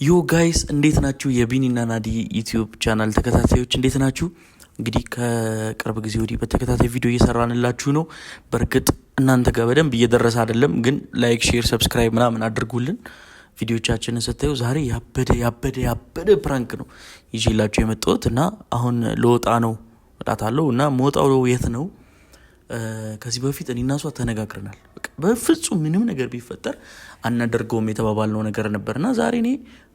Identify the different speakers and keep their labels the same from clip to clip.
Speaker 1: ዮ ጋይስ እንዴት ናችሁ? የቢኒና ናዲ ዩቲዩብ ቻናል ተከታታዮች እንዴት ናችሁ? እንግዲህ ከቅርብ ጊዜ ወዲህ በተከታታይ ቪዲዮ እየሰራንላችሁ ነው። በእርግጥ እናንተ ጋር በደንብ እየደረሰ አይደለም፣ ግን ላይክ፣ ሼር፣ ሰብስክራይብ ምናምን አድርጉልን። ቪዲዮቻችንን ስታዩ ዛሬ ያበደ ፕራንክ ነው ይዤላችሁ የመጣሁት እና አሁን ለወጣ ነው እላታለሁ እና መውጣው የት ነው? ከዚህ በፊት እኔና እሷ ተነጋግረናል። በፍጹም ምንም ነገር ቢፈጠር አናደርገውም የተባባልነው ነገር ነበርና ዛሬ እኔ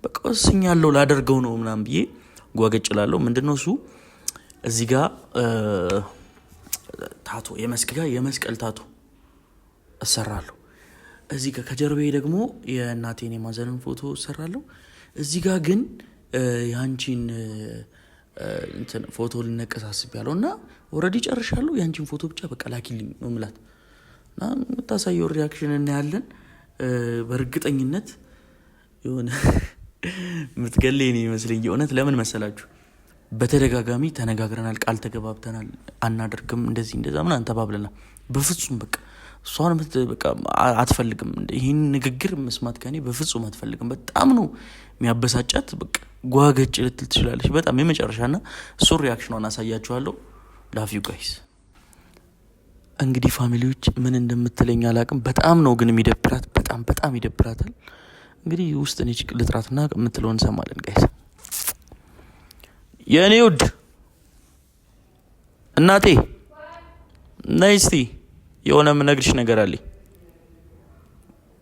Speaker 1: በቃ ወስኛለሁ ላደርገው ነው ምናምን ብዬ ጓገጭላለሁ። ምንድነው እሱ እዚህ ጋር ታቶ የመስቀል ታቶ እሰራለሁ። እዚህ ጋር ከጀርባዬ ደግሞ የእናቴን የማዘንን ፎቶ እሰራለሁ። እዚህ ጋር ግን ያንቺን እንትን ፎቶ ልነቀስ አስቤያለሁ እና ኦልሬዲ ጨርሻለሁ። ያንቺን ፎቶ ብቻ በቃ ላኪልኝ ነው የምላት እና የምታሳየው ሪያክሽን እናያለን። በእርግጠኝነት የሆነ የምትገለኝ ነው ይመስለኝ። የእውነት ለምን መሰላችሁ? በተደጋጋሚ ተነጋግረናል፣ ቃል ተገባብተናል፣ አናደርግም እንደዚህ እንደዛ ምናምን ተባብለናል። በፍጹም በቃ እሷን በቃ አትፈልግም፣ ይህን ንግግር መስማት ከኔ በፍጹም አትፈልግም። በጣም ነው የሚያበሳጫት። በቃ ጓገጭ ልትል ትችላለች በጣም የመጨረሻና እሱን ሪያክሽኗን አሳያችኋለሁ። ላቭ ዩ ጋይስ። እንግዲህ ፋሚሊዎች ምን እንደምትለኝ አላቅም። በጣም ነው ግን የሚደብራት፣ በጣም ይደብራታል። እንግዲህ ውስጥ እኔ ልጥራትና የምትለውን እንሰማለን ጋይስ። የእኔ ውድ እናቴ ነይ እስቲ የሆነ የምነግርሽ ነገር አለኝ።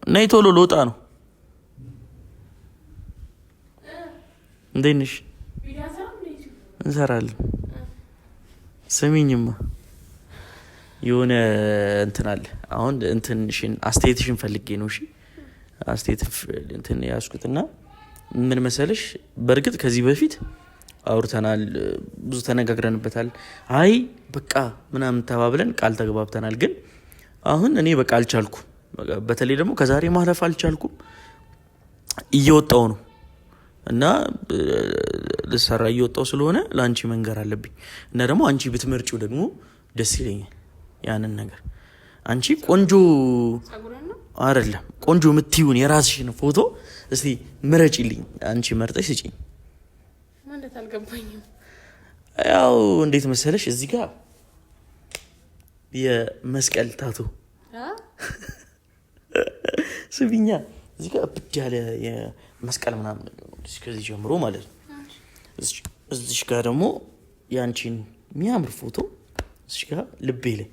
Speaker 1: ነይ ቶሎ ልወጣ ነው። እንዴት ነሽ? እንሰራለን። ስሚኝማ የሆነ እንትን አለ። አሁን እንትንሽን አስተያየትሽን ፈልጌ ነው። እሺ አስተያየት እንትን ያስኩትና ምን መሰለሽ፣ በእርግጥ ከዚህ በፊት አውርተናል፣ ብዙ ተነጋግረንበታል። አይ በቃ ምናምን ተባብለን ቃል ተግባብተናል። ግን አሁን እኔ በቃ አልቻልኩም። በተለይ ደግሞ ከዛሬ ማለፍ አልቻልኩም። እየወጣው ነው እና ልሰራ እየወጣው ስለሆነ ለአንቺ መንገር አለብኝ እና ደግሞ አንቺ ብትመርጪው ደግሞ ደስ ይለኛል። ያንን ነገር አንቺ ቆንጆ አይደለም ቆንጆ የምትይውን የራስሽን ፎቶ እስቲ ምረጪልኝ። አንቺ መርጠሽ ስጪኝ።
Speaker 2: ማለት አልገባኝም።
Speaker 1: ያው እንዴት መሰለሽ እዚህ ጋር የመስቀል ታቶ ስቢኛ እዚህ ጋር ብቻ ያለ የመስቀል ምናምን ከዚህ ጀምሮ ማለት ነው። እዚህ ጋር ደግሞ ያንቺን የሚያምር ፎቶ እዚህ ጋር ልቤ ላይ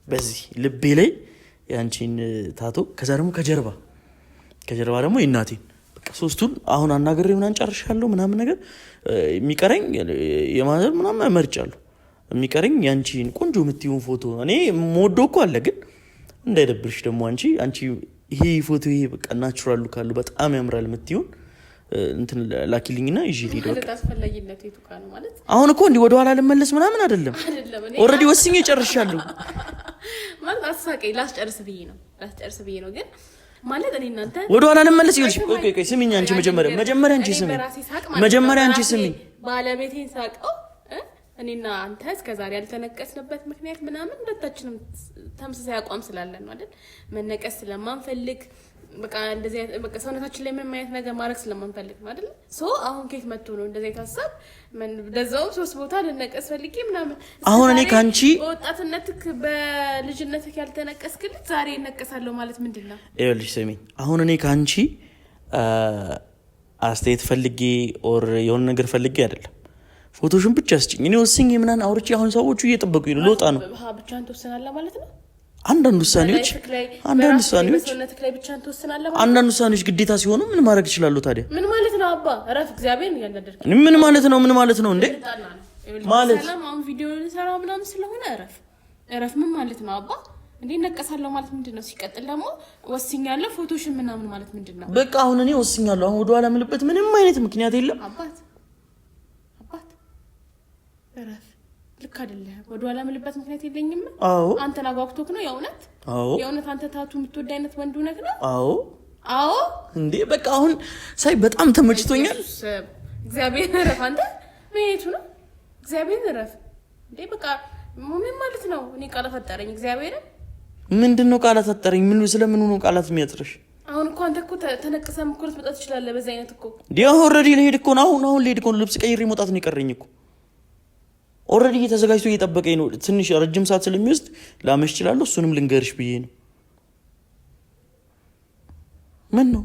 Speaker 1: በዚህ ልቤ ላይ ያንቺን ታቶ፣ ከዛ ደግሞ ከጀርባ ደግሞ የእናቴን በቃ ሶስቱን አሁን አናገሬ ምናምን ጨርሻለሁ። ምናምን ነገር የሚቀረኝ የማዘር ምናምን መርጫለሁ። የሚቀረኝ ያንቺን ቆንጆ የምትይውን ፎቶ እኔ ሞዶ እኮ አለ፣ ግን እንዳይደብርሽ ደግሞ አንቺ ይሄ ፎቶ ይሄ በቃ ናቹራሉ ካሉ በጣም ያምራል የምትይውን እንትን ላኪልኝና ይዤ ልሄድ። በቃ
Speaker 2: አስፈላጊነቱ የቱ ጋር ነው ማለት?
Speaker 1: አሁን እኮ እንዲህ ወደ ኋላ ልመለስ ምናምን አይደለም። ኦልሬዲ ወስኜ ጨርሻለሁ
Speaker 2: ማለት አሳቀኝ። ላስጨርስ ብዬ ነው ግን ማለት እኔ እናንተ
Speaker 1: ወደ ኋላ ልመለስ ይልሽ። ቆይ ስሚኝ፣ አንቺ መጀመሪያ አንቺ ስሚኝ።
Speaker 2: ባለቤቴን ሳቀው እኔና አንተ እስከዛሬ ያልተነቀስንበት ምክንያት ምናምን ሁለታችንም ተመሳሳይ አቋም ስላለን ነው አይደል? መነቀስ ስለማንፈልግ በቃ እንደዚህ በቃ ሰውነታችን ላይ ምን ማየት ነገር ማድረግ ስለማንፈልግ ነው አይደል? አሁን ከየት መጥቶ ነው እንደዚህ ታሳብ ደዛው ሶስት ቦታ ልነቀስ ፈልጌ ምናምን።
Speaker 1: አሁን እኔ ካንቺ
Speaker 2: በወጣትነትክ በልጅነትክ ያልተነቀስክልት ዛሬ እነቀሳለሁ ማለት ምንድነው?
Speaker 1: ይኸውልሽ ስሚኝ፣ አሁን እኔ ካንቺ አስተያየት ፈልጌ ኦር የሆነ ነገር ፈልጌ አይደለም። ፎቶሽን ብቻ ስጭኝ፣ እኔ ወስኜ ምናምን አውርቼ። አሁን ሰዎቹ እየጠበቁኝ ነው፣ ልወጣ ነው።
Speaker 2: ብቻህን ትወስናለህ ማለት ነው?
Speaker 1: አንዳንድ ውሳኔዎች ግዴታ ሲሆኑ ምን ማድረግ ይችላሉ ታዲያ?
Speaker 2: ምን ማለት ነው አባ? እረፍ። እግዚአብሔር ያንደርክ።
Speaker 1: ምን ማለት ነው እንዴ? ማለት
Speaker 2: አሁን ቪዲዮ ልሰራ ምናምን ስለሆነ እረፍ። ምን ማለት ነው አባ? እንዴ ነቀሳለሁ ማለት ምንድነው? ሲቀጥል ደግሞ ወስኛለሁ ፎቶሽን ምናምን ማለት ምንድነው?
Speaker 1: በቃ አሁን እኔ ወስኛለሁ። አሁን ወደኋላ የምልበት ምንም አይነት ምክንያት የለም።
Speaker 2: አባት እረፍ። ልክ አይደለም። ወደኋላ የምልበት ምክንያት የለኝም።
Speaker 1: አዎ
Speaker 2: አንተን አጓጉቶክ ነው የእውነት?
Speaker 1: አዎ
Speaker 2: የእውነት አንተ ታቱ የምትወድ አይነት ወንድ ሆነክ ነው?
Speaker 1: አዎ እንዴ በቃ አሁን ሳይ በጣም ተመችቶኛል።
Speaker 2: እግዚአብሔር እረፍ። አንተ ምንቱ ነው? እግዚአብሔር እረፍ። እንዴ በቃ ምን ማለት ነው? እኔ ቃል ፈጠረኝ እግዚአብሔር።
Speaker 1: ምንድነው ቃል ፈጠረኝ? ምን ስለምን ነው ቃላት የሚያጥርሽ?
Speaker 2: አሁን እኮ አንተ እኮ ተነቅሰም እኮ ልትመጣ ትችላለህ። በዛ አይነት እኮ
Speaker 1: ዲያ ኦልሬዲ ልሄድ እኮ ነው። አሁን ልሄድ እኮ ነው። ልብስ ቀይሬ መውጣት ነው የቀረኝ እኮ። ኦልሬዲ ተዘጋጅቶ እየጠበቀኝ ነው። ትንሽ ረጅም ሰዓት ስለሚወስድ ላመሽ እችላለሁ። እሱንም ልንገርሽ ብዬ ነው። ምን ነው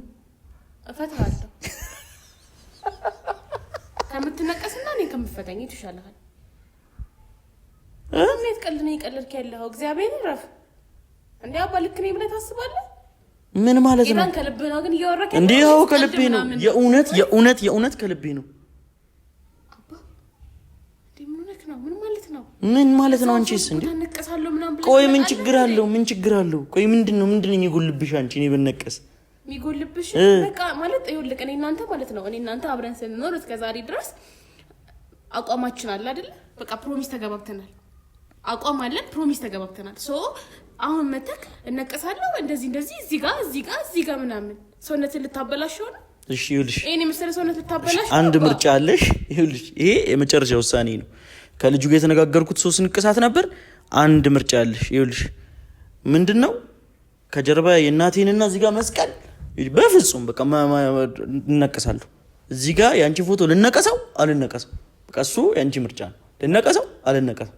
Speaker 2: እፈታለሁ ከምትነቀስና እኔ ከምፈታኝ ይሻልሃል። እንዴት ቀልድ ነው የቀለድክ ያለኸው? እግዚአብሔር ይረፍ እንዴ አባ ልክ ነኝ ብለህ ታስባለህ?
Speaker 1: ምን ማለት ነው?
Speaker 2: ጌታን ከልብ ነው ግን እያወራክ
Speaker 1: እንዴ? ያው ከልቤ ነው። የእውነት ከልቤ ነው።
Speaker 2: አባ እንዴ ምን ማለት ነው?
Speaker 1: ምን ማለት ነው? አንቺስ እንዴ
Speaker 2: ተነቀሳለሁ ምናምን ብለህ
Speaker 1: ቆይ ምን ችግር አለው? ቆይ ምንድነው የሚጎልብሽ? አንቺ እኔ ብነቀስ
Speaker 2: የሚጎልብሽ በቃ ማለት ይኸውልህ፣ እኔ እናንተ ማለት ነው እኔ እናንተ አብረን ስንኖር እስከ ዛሬ ድረስ አቋማችን አለ አይደል? በቃ ፕሮሚስ ተገባብተናል። አቋም አለን፣ ፕሮሚስ ተገባብተናል። ሶ አሁን መተክ እነቀሳለሁ እንደዚህ እዚህ ጋር ምናምን ሰውነትን ልታበላሽው ነው።
Speaker 1: እሺ ይኸውልሽ፣
Speaker 2: እኔ መሰለ ሰውነት ልታበላሽ
Speaker 1: አንድ ምርጫ አለሽ። ይኸውልሽ ይሄ የመጨረሻ ውሳኔ ነው። ከልጁ ጋር የተነጋገርኩት 3 ንቅሳት ነበር። አንድ ምርጫ አለሽ። ይኸውልሽ ምንድነው? ከጀርባ የእናቴንና እዚህ ጋር መስቀል በፍጹም በቃ እነቀሳለሁ። እዚህ ጋር ያንቺ ፎቶ ልነቀሰው አልነቀሰው፣ በቃ እሱ ያንቺ ምርጫ ነው። ልነቀሰው አልነቀሰው።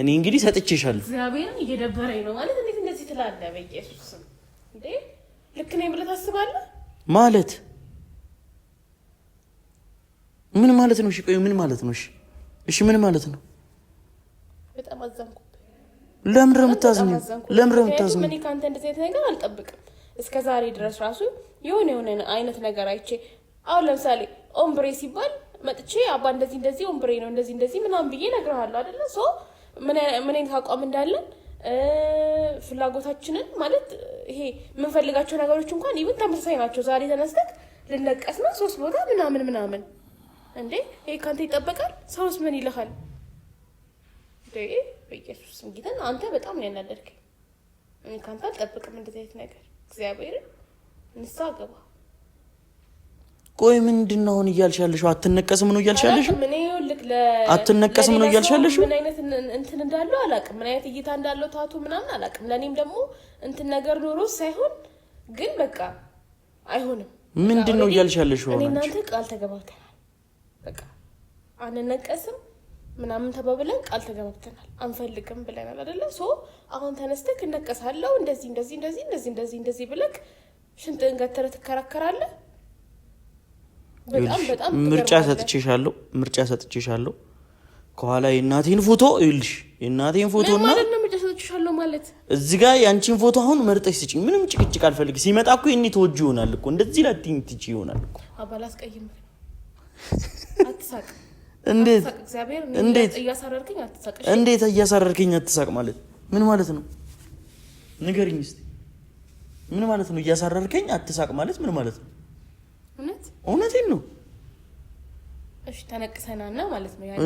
Speaker 1: እኔ እንግዲህ ሰጥቼሻለሁ።
Speaker 2: እግዚአብሔርን እየደበረኝ ነው ማለት እንዴት እንደዚህ ትላለህ? በኢየሱስ እንዴ ልክ ነኝ ብለህ ታስባለህ
Speaker 1: ማለት ምን ማለት ነው? እሺ ቆይ ምን ማለት ነው? እሺ ምን ማለት ነው?
Speaker 2: በጣም አዘንኩብህ።
Speaker 1: ለምን ረምታዝኝ?
Speaker 2: እኔ ካንተ እንደዚህ አይነት ነገር አልጠብቅም። እስከ ዛሬ ድረስ ራሱ የሆነ አይነት ነገር አይቼ አሁን ለምሳሌ ኦምብሬ ሲባል መጥቼ አባ እንደዚህ ኦምብሬ ነው እንደዚህ ምናምን ብዬ እነግርሃለሁ አይደለ? ሶ ምን አይነት አቋም እንዳለን ፍላጎታችንን ማለት ይሄ የምንፈልጋቸው ነገሮች እንኳን ይብን ተመሳሳይ ናቸው። ዛሬ ተነስተህ ልነቀስ ነው 3 ቦታ ምናምን እንዴ ይሄ ካንተ ይጠበቃል? ሰውስ ምን ይልሃል? በኢየሱስ ጌታን አንተ በጣም ነው ያናደድከኝ። እኔ ካንተ አልጠብቅም እንደዚህ አይነት ነገር። እግዚአብሔር ንስሓ ገባ።
Speaker 1: ቆይ ምንድነው አሁን እያልሻለሽ? አትነቀስም ነው እያልሻለሽ?
Speaker 2: ምን ይኸውልህ
Speaker 1: አትነቀስም ነው እያልሻለሽ?
Speaker 2: ምን አይነት እንትን እንዳለው አላውቅም። ምን አይነት እይታ እንዳለው ታቱ ምናምን አላውቅም። ለኔም ደግሞ እንትን ነገር ኖሮ ሳይሆን ግን በቃ አይሆንም።
Speaker 1: ምንድነው እያልሻለሽ?
Speaker 2: እኔ እናንተ ቃል ተገባብተናል። በቃ አንነቀስም ምናምን ተባብለን ቃል ተገባብተናል። አንፈልግም ብለናል አይደለ? ሶ አሁን ተነስተህ እነቀሳለሁ እንደዚህ ብለህ ሽንጥን ገተረህ ትከራከራለህ። በጣም
Speaker 1: ምርጫ ሰጥቼሻለሁ። ከኋላ የእናቴን ፎቶ ይልሽ የእናቴን ፎቶ እና
Speaker 2: ማለት ነው ምርጫ ሰጥቼሻለሁ ማለት
Speaker 1: እዚህ ጋር ያንቺን ፎቶ አሁን መርጠሽ ስጪኝ። ምንም ጭቅጭቅ አልፈልግ። ሲመጣ እኮ የኔ ተወጂ ይሆናል እኮ እንደዚህ ላትኝ ትጪ ይሆናል እኮ
Speaker 2: አባላስቀይም። አትሳቅ።
Speaker 1: እንዴት
Speaker 2: እያሳረርከኝ
Speaker 1: አትሳቅ ማለት ምን ማለት ነው? ንገሪኝ እስቲ። ምን ማለት ነው? እያሳረርከኝ አትሳቅ ማለት ምን ማለት ነው? እውነቴን ነው።
Speaker 2: እሺ ተነቅሰናና ማለት ነው። ያኔ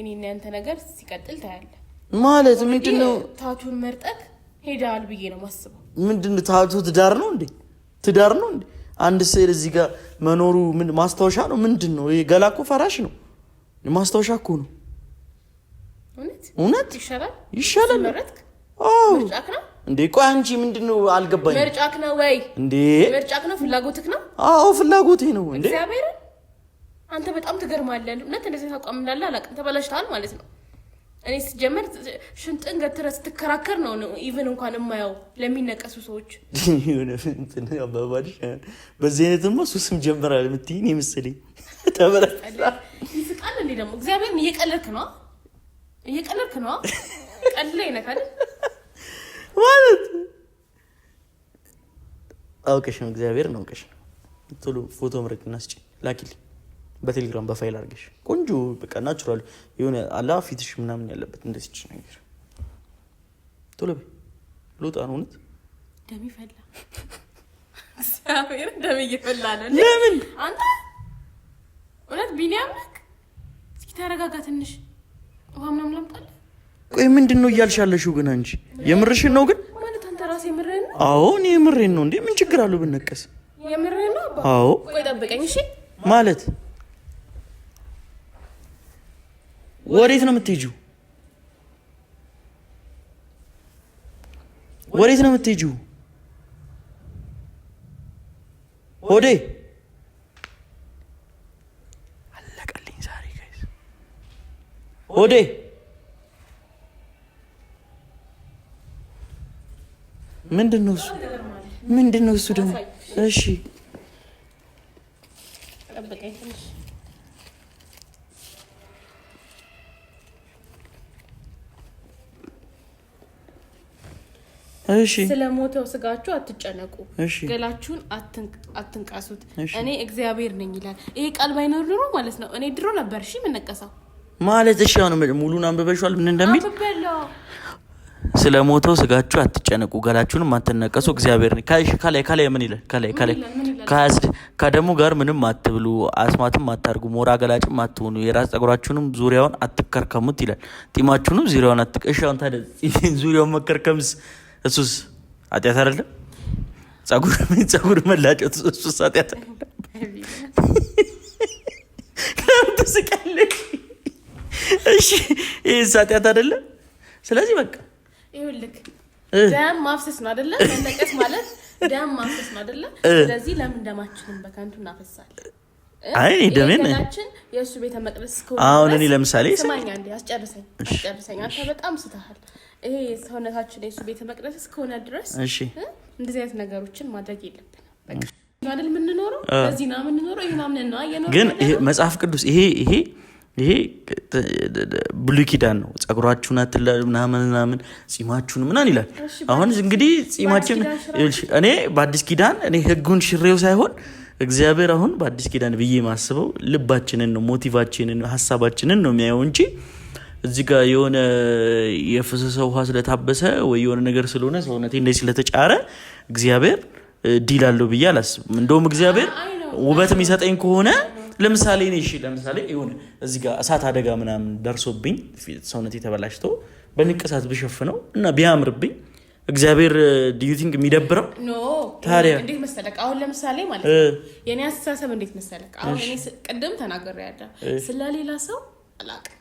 Speaker 2: እኔና ያንተ ነገር ሲቀጥል ታያለህ ማለት ምንድነው? ታቱን መርጠክ ሄዳል ብዬ ነው ማስበው።
Speaker 1: ምንድነው ታቱ? ትዳር ነው እንዴ? አንድ ስዕል እዚህ ጋር መኖሩ ምን ማስታወሻ ነው? ምንድነው? ይሄ ገላ እኮ ፈራሽ ነው። ማስታወሻ እኮ ነው። እውነት ይሻላል።
Speaker 2: መረጥክ? ምርጫክ ነው
Speaker 1: እንዴ? ቆይ አንቺ ምንድነው አልገባኝም።
Speaker 2: ምርጫክ ነው ወይ እንዴ? ምርጫክ ነው? ፍላጎትክ ነው?
Speaker 1: አዎ ፍላጎቴ ነው እንዴ።
Speaker 2: እግዚአብሔር አንተ በጣም ትገርማለህ። እውነት እንደዚህ ታቋም እንዳለ አላውቅም። ተበላሽታል ማለት ነው። እኔ ስጀመር ሽንጥን ገትረህ ስትከራከር ነው ኢቭን እንኳን የማየው ለሚነቀሱ ሰዎች
Speaker 1: እንትን አባባልሽ በዚህ አይነትማ ሱስም ጀምራል የምትይኝ የመሰለኝ ተበላሽታ
Speaker 2: ይስቃል እንዴ ደግሞ እግዚአብሔርን እየቀለድክ ነው ቀልድ ላይ ነህ አይደል
Speaker 1: ማለት አውቀሽ ነው እግዚአብሔርን አውቀሽ ነው። ቶሎ ፎቶ ምረጥና ስጪ ላኪልኝ በቴሌግራም በፋይል አድርገሽ ቆንጆ በቃ ናቹራል የሆነ አላ ፊትሽ ምናምን ያለበት እንደዚህ ነገር ቶሎ በይ ልውጣ ነው። እውነት
Speaker 2: ደም ይፈላ እግዚአብሔር ደም እየፈላ ነው።
Speaker 1: ለምን
Speaker 2: አንተ እውነት ቢኒያም ነክ እስኪ ተረጋጋ ትንሽ ውሃ ምናምን ላምጣልህ።
Speaker 1: ቆይ ምንድን ነው እያልሻለሽው ግን አንቺ የምርሽን ነው ግን
Speaker 2: ማለት አንተ ራስህ የምርህን ነው?
Speaker 1: አዎ እኔ የምሬን ነው እንዴ ምን ችግር አለው ብነቀስ?
Speaker 2: የምርህን ነው?
Speaker 1: አዎ
Speaker 2: ቆይ ጠብቀኝ እሺ።
Speaker 1: ማለት ወዴት ነው የምትሄጂው? ሆዴ አለቀልኝ ዛሬ ጋይስ። ሆዴ ምንድነው እሱ? ምንድነው እሱ ደግሞ? እሺ
Speaker 2: ስለ ሞተው ስጋችሁ አትጨነቁ፣ ገላችሁን አትንቃሱት፣ እኔ እግዚአብሔር ነኝ ይላል። ይሄ ቃል ባይኖር ድሮ ማለት ነው እኔ ድሮ ነበር እሺ የምነቀሰው ማለት።
Speaker 1: እሺ አሁን ሙሉን አንብበሽዋል ምን እንደሚል? ስለ ሞተው ስጋችሁ አትጨነቁ፣ ገላችሁንም አትነቀሱ፣ እግዚአብሔር ነኝ። ከላይ ምን ይላል? ከላይ ከደሙ ጋር ምንም አትብሉ፣ አስማትም አታርጉ፣ ሞራ ገላጭም አትሆኑ፣ የራስ ፀጉራችሁንም ዙሪያውን አትከርከሙት ይላል። ጢማችሁንም ዙሪያውን እሺ አሁን ታዲያ ዙሪያውን መከርከምስ እሱስ ኃጢአት አይደለም? ፀጉር መላጨት እሱስ ኃጢአት አይደለም? ለምን ትስቃለሽ? እሺ ይሄስ ኃጢአት አይደለም? ስለዚህ በቃ
Speaker 2: ይኸውልህ ደም ማፍሰስ ነው አይደለ? መነቀስ ማለት ደም ማፍሰስ ነው አይደለ? ስለዚህ ለምን ደማችንን በከንቱ እናፈሳለን?
Speaker 1: አይ ደሜን
Speaker 2: የእሱ ቤተ መቅደስ
Speaker 1: አሁን እኔ ለምሳሌ
Speaker 2: ስማኛ እንዴ አስጨርሰኝ አንተ በጣም ስተሃል። ይሄ ሰውነታችን የእሱ ቤተ መቅደስ እስከሆነ ድረስ
Speaker 1: እሺ
Speaker 2: እንደዚህ አይነት ነገሮችን ማድረግ የለብንም። በቃ አይደል የምንኖረው በዚህ ነው የምንኖረው። ይሄ ማምን ነው አየኖር
Speaker 1: ግን ይሄ መጽሐፍ ቅዱስ ይሄ ብሉይ ኪዳን ነው። ፀጉራችሁን አትላሉ ምናምን ጺማችሁን ምናምን ይላል። አሁን እንግዲህ ጺማችን እኔ በአዲስ ኪዳን እኔ ህጉን ሽሬው ሳይሆን እግዚአብሔር አሁን በአዲስ ኪዳን ብዬ ማስበው ልባችንን ነው፣ ሞቲቫችንን፣ ሀሳባችንን ነው የሚያየው እንጂ እዚህ ጋር የሆነ የፈሰሰ ውሃ ስለታበሰ ወይ የሆነ ነገር ስለሆነ ሰውነቴ እንደዚህ ስለተጫረ እግዚአብሔር ዲል አለው ብዬ አላስብም። እንደውም እግዚአብሔር ውበት የሚሰጠኝ ከሆነ ለምሳሌ ይሁን እዚህ ጋር እሳት አደጋ ምናምን ደርሶብኝ ሰውነቴ ተበላሽቶ በንቅሳት ብሸፍነው እና ቢያምርብኝ እግዚአብሔር ዲዩ ቲንክ የሚደብረው ታዲያ
Speaker 2: እንዴት መሰለህ? አሁን ለምሳሌ ማለት ነው የኔ አስተሳሰብ እንዴት መሰለህ? አሁን እኔ ቅድም ተናግሬያለሁ ስለሌላ ሰው አላውቅም።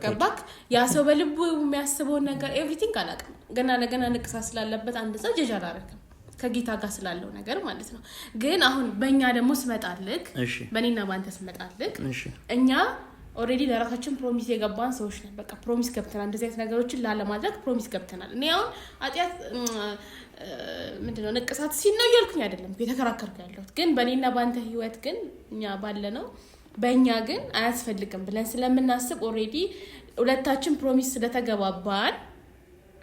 Speaker 2: ገባክ? ያ ሰው በልቡ የሚያስበው ነገር ኤቭሪቲንግ አላውቅም። ገና ንቅሳት ስላለበት አንድ ሰው ጀጅ አላደርግም ከጌታ ጋር ስላለው ነገር ማለት ነው። ግን አሁን በእኛ ደግሞ ስመጣልክ በእኔና በአንተ ስመጣልክ እኛ ኦልሬዲ ለራሳችን ፕሮሚስ የገባን ሰዎች ነን። በቃ ፕሮሚስ ገብተናል፣ እንደዚህ አይነት ነገሮችን ላለማድረግ ፕሮሚስ ገብተናል። እኔ አሁን ኃጢአት ምንድነው ንቅሳት ሲል ነው እያልኩኝ አይደለም የተከራከርኩ ያለሁት። ግን በእኔና በአንተ ህይወት ግን እኛ ባለነው በእኛ ግን አያስፈልግም ብለን ስለምናስብ ኦልሬዲ ሁለታችን ፕሮሚስ ስለተገባባን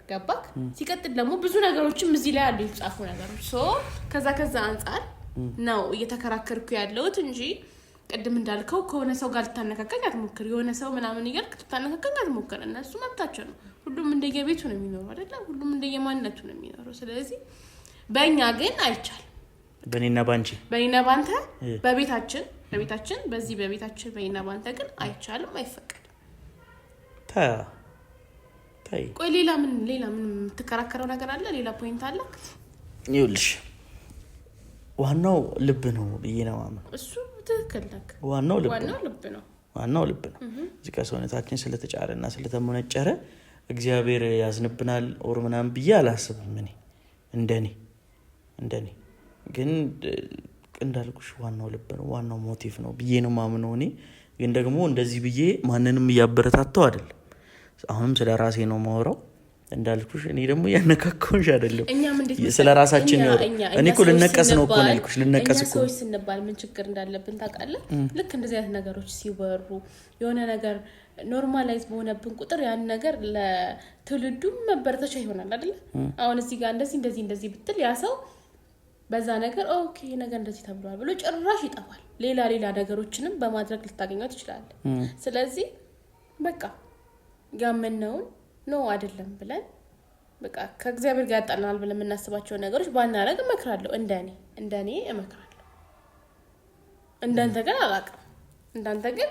Speaker 2: ገባክ? ሲቀጥል ደግሞ ብዙ ነገሮችም እዚህ ላይ አሉ የተጻፉ ነገሮች። ከዛ አንጻር ነው እየተከራከርኩ ያለሁት እንጂ ቅድም እንዳልከው ከሆነ ሰው ጋር ልታነካከኝ አትሞክር፣ የሆነ ሰው ምናምን ይገልክ ልታነካከኝ አትሞክር። እነሱ መብታቸው ነው። ሁሉም እንደየቤቱ ነው የሚኖረው አይደለ? ሁሉም እንደየማንነቱ ነው የሚኖረው። ስለዚህ በእኛ ግን አይቻልም።
Speaker 1: በእኔና
Speaker 2: ባንተ በቤታችን በዚህ በቤታችን በእኔና ባንተ ግን አይቻልም፣ አይፈቀድም። ቆይ ሌላ ምን የምትከራከረው ነገር አለ? ሌላ ፖይንት አለ?
Speaker 1: ይኸውልሽ ዋናው ልብ ነው ብዬ ነው የማምነው።
Speaker 2: እሱ ትክክል ነህ። ዋናው ልብ ነው። እዚህ ከሰውነታችን ስለተጫረና ስለተመነጨረ እግዚአብሔር ያዝንብናል ኦር ምናምን ብዬ አላስብም። እኔ እንደኔ ግን እንዳልኩሽ ዋናው ልብ ነው፣ ዋናው ሞቲቭ ነው ብዬ ነው የማምነው። እኔ ግን ደግሞ እንደዚህ ብዬ ማንንም እያበረታታው አይደለም። አሁንም ስለ ራሴ ነው ማወራው። እንዳልኩሽ እኔ ደግሞ ያነካከውሽ አይደለም ስለ ራሳችን ነው። እኔ እኮ ልነቀስ ነው እኮ ልልኩሽ ልነቀስ እኮ ሰዎች ስንባል ምን ችግር እንዳለብን ታውቃለህ? ልክ እንደዚህ አይነት ነገሮች ሲወሩ የሆነ ነገር ኖርማላይዝ በሆነብን ቁጥር ያን ነገር ለትውልዱ መበረታቻ ይሆናል አይደል? አሁን እዚህ ጋር እንደዚህ ብትል ያ ሰው በዛ ነገር ኦኬ ነገር እንደዚህ ተብሏል ብሎ ጭራሽ ይጠፋል። ሌላ ነገሮችንም በማድረግ ልታገኘው ትችላለህ። ስለዚህ በቃ ጋመናውን ነው አይደለም ብለን በቃ ከእግዚአብሔር ጋር ያጣላናል ብለን የምናስባቸው ነገሮች ባናረግ እመክራለሁ። እንደኔ እመክራለሁ። እንዳንተ ግን አላውቅም። እንዳንተ ግን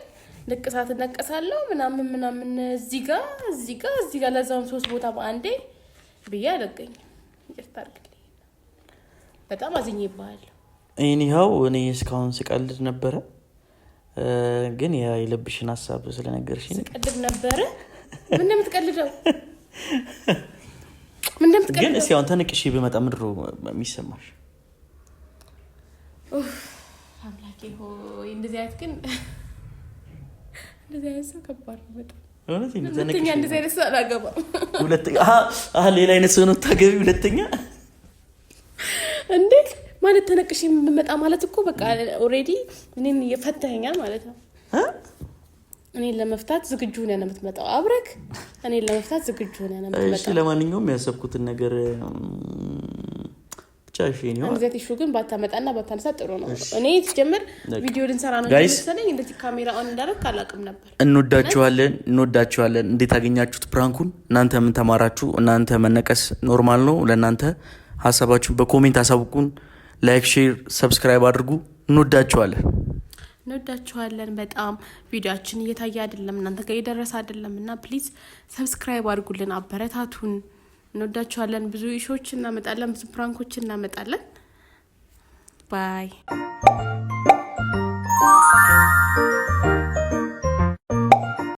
Speaker 2: ንቅሳት ነቀሳለሁ ምናምን እዚህ ጋር ለዛውም 3 ቦታ በአንዴ ብዬ አለገኝ። ይርታርግልኝ በጣም አዝኜብሃለሁ።
Speaker 1: እኔ እስካሁን ስቀልድ ነበረ፣ ግን ያ የልብሽን ሀሳብ ስለነገርሽኝ
Speaker 2: ስቀልድ ነበረ። ምን እንደምትቀልደው
Speaker 1: ግን እስኪ አሁን ተንቅሽ በመጣ ምድሮ የሚሰማሽ
Speaker 2: አምላኬ ሆይ እንደዚህ አይነት ግን እንደዚህ አይነት ሰው ከባድ ነው በጣም። ሁለተኛ እንደዚህ አይነት ሰው አላገባም።
Speaker 1: ሁለተኛ ሌላ አይነት ሰው ነው ታገቢ። ሁለተኛ
Speaker 2: እንዴ ማለት ተነቅሽ የምመጣ ማለት እኮ በቃ ኦሬዲ እኔን እየፈታኸኛል ማለት ነው። እኔን ለመፍታት ዝግጁ ሆነህ ነው የምትመጣው። አብረክ እኔን ለመፍታት ዝግጁ ሆነህ ነው የምትመጣው።
Speaker 1: እሺ ለማንኛውም ያሰብኩትን ነገር ቻሽ ነው።
Speaker 2: አንዘት ኢሹ ግን ባታመጣና ባታነሳ ጥሩ ነው። እኔ ሲጀምር ቪዲዮ ልንሰራ ነው መሰለኝ እንደዚህ ካሜራ ኦን እንዳደረክ አላውቅም ነበር። እንወዳችኋለን። እንዴት አገኛችሁት ፕራንኩን? እናንተ ምን ተማራችሁ? እናንተ መነቀስ ኖርማል ነው ለእናንተ? ሀሳባችሁን በኮሜንት አሳውቁን። ላይክ፣ ሼር፣ ሰብስክራይብ አድርጉ። እንወዳችኋለን በጣም። ቪዲዮአችን እየታየ አይደለም እናንተ ጋር እየደረሰ አይደለም እና ፕሊዝ ሰብስክራይብ አድርጉልን፣ አበረታቱን። እንወዳችኋለን። ብዙ ኢሾች እናመጣለን፣ ብዙ ፕራንኮች እናመጣለን። ባይ